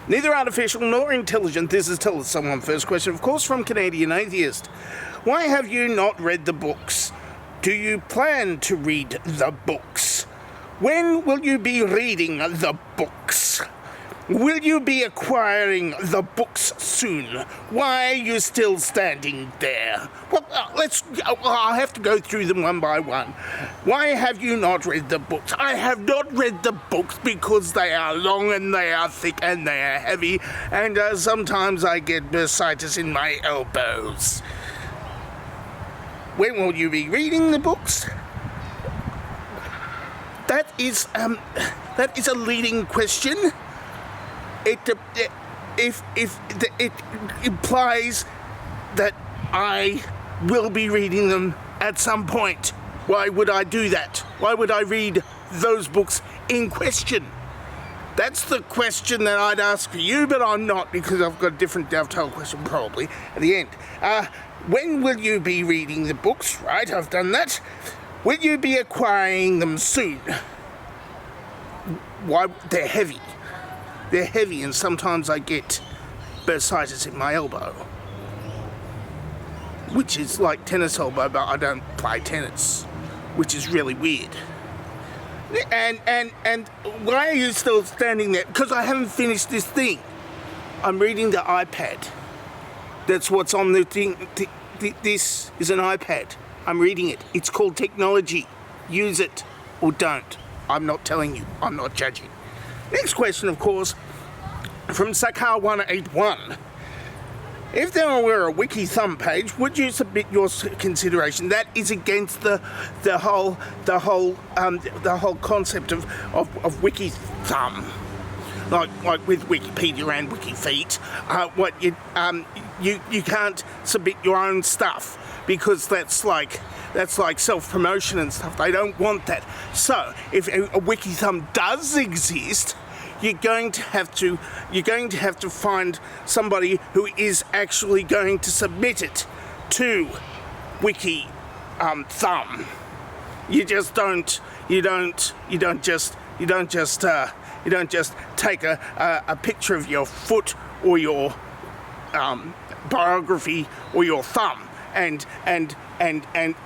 Neither artificial nor intelligent. This is Tell Us Someone. First question, of course, from Canadian Atheist. Why have you not read the books? Do you plan to read the books? When will you be reading the books? Will you be acquiring the books soon? Why are you still standing there? Well, I'll have to go through them one by one. Why have you not read the books? I have not read the books because they are long and they are thick and they are heavy, and sometimes I get bursitis in my elbows. When will you be reading the books? That is a leading question. It implies that I will be reading them at some point. Why would I do that? Why would I read those books in question? That's the question that I'd ask for you, but I'm not, because I've got a different dovetail question probably at the end. When will you be reading the books? Right, I've done that. Will you be acquiring them soon? Why? They're heavy. They're heavy, and sometimes I get bursitis in my elbow, which is like tennis elbow, but I don't play tennis, which is really weird. And why are you still standing there? Because I haven't finished this thing. I'm reading the iPad. That's what's on the thing. This is an iPad. I'm reading it. It's called technology. Use it or don't. I'm not telling you. I'm not judging. Next question, of course, from Sakar181. If there were a wiki thumb page, would you submit your consideration? That is against the whole concept of wiki thumb, like with Wikipedia and WikiFeet. You can't submit your own stuff because that's like self-promotion and stuff. They don't want that. So if a wiki thumb does exist, you're going to have to find somebody who is actually going to submit it to wiki thumb. You don't just take a picture of your foot or your biography or your thumb and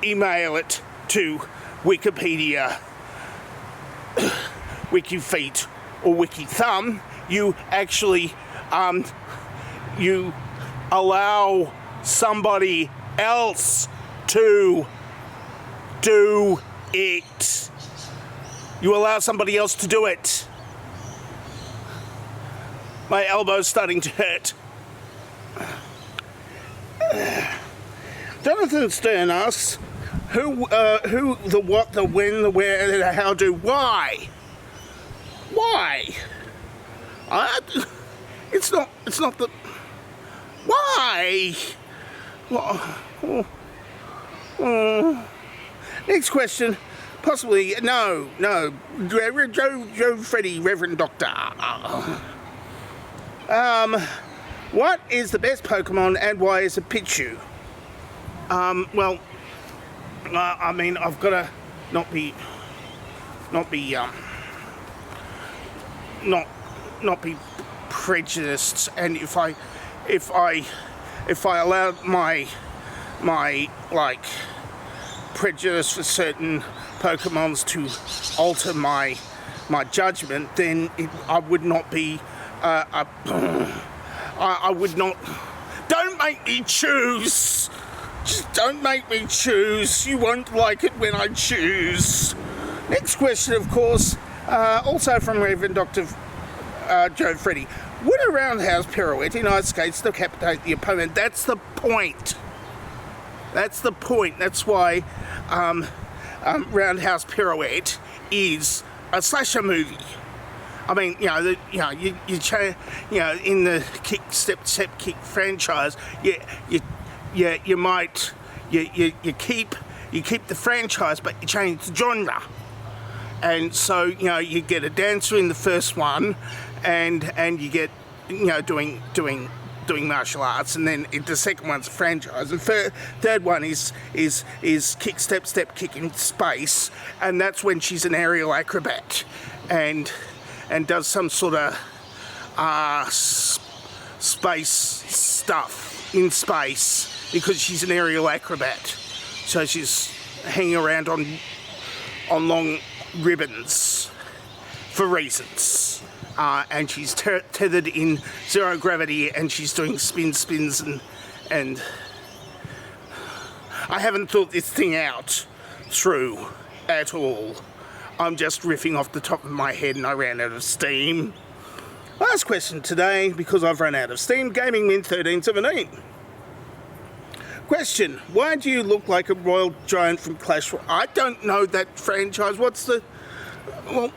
email it to Wikipedia, WikiFeet, or WikiThumb. You actually you allow somebody else to do it. You allow somebody else to do it. My elbow's starting to hurt. Jonathan Stern asks, who, the what, the when, the where, the how, do, why? Why? It's not the... Why? Next question. Possibly, no. Joe Freddy, Reverend Doctor. What is the best Pokemon and why is it Pichu? Well, I mean, I've got to not be prejudiced, and if I allowed my like prejudice for certain Pokemons to alter my judgment, then I would not be I would not. Don't make me choose. Just don't make me choose. You won't like it when I choose. Next question, of course, also from Reverend Dr. Joe Freddy. Would a roundhouse pirouette in ice skates decapitate the opponent? That's the point. That's the point. That's why roundhouse pirouette is a slasher movie. I mean, in the step kick franchise, you keep the franchise, but you change the genre. And so, you get a dancer in the first one, and you get, doing martial arts, and then the second one's a franchise. The third one is kick, step kick in space, and that's when she's an aerial acrobat, and does some sort of space stuff in space because she's an aerial acrobat. So she's hanging around on long ribbons for reasons. And she's tethered in zero gravity, and she's doing spins, and I haven't thought this thing out through at all. I'm just riffing off the top of my head, and I ran out of steam. Last question today, because I've run out of steam. Gaming Min 1317. Question: why do you look like a royal giant from Clash Royale? I don't know that franchise. What's the... Well,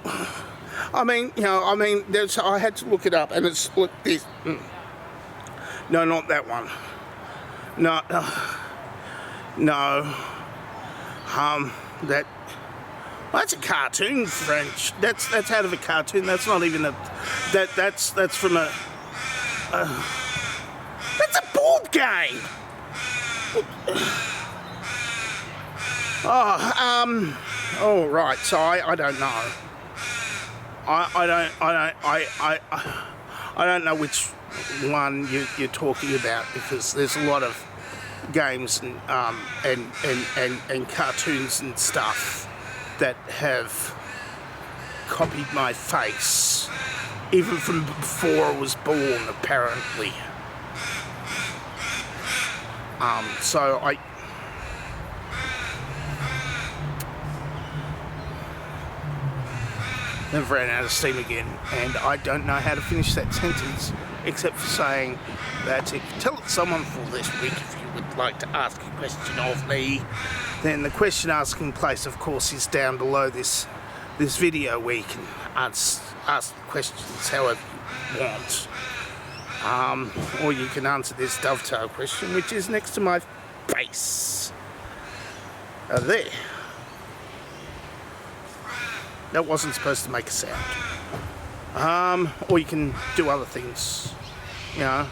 I mean, I had to look it up, and it's like this. No, not that one. No. That's a cartoon French. That's out of a cartoon. That's not even a... That's from a... that's a board game! Oh, right. So I don't know. I don't know which one you're talking about, because there's a lot of games and cartoons and stuff that have copied my face, even from before I was born, apparently. So I have ran out of steam again, and I don't know how to finish that sentence except for saying that if you tell someone for this week, if you would like to ask a question of me, then the question asking place, of course, is down below this video where you can ask questions however you want. Or you can answer this dovetail question, which is next to my face. There. That wasn't supposed to make a sound. Or you can do other things. You know,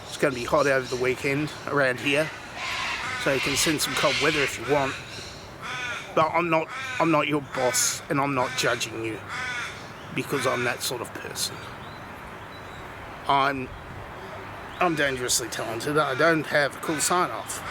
it's going to be hot over the weekend around here, so you can send some cold weather if you want. But I'm not your boss, and I'm not judging you, because I'm that sort of person. I'm dangerously talented. I don't have a cool sign-off.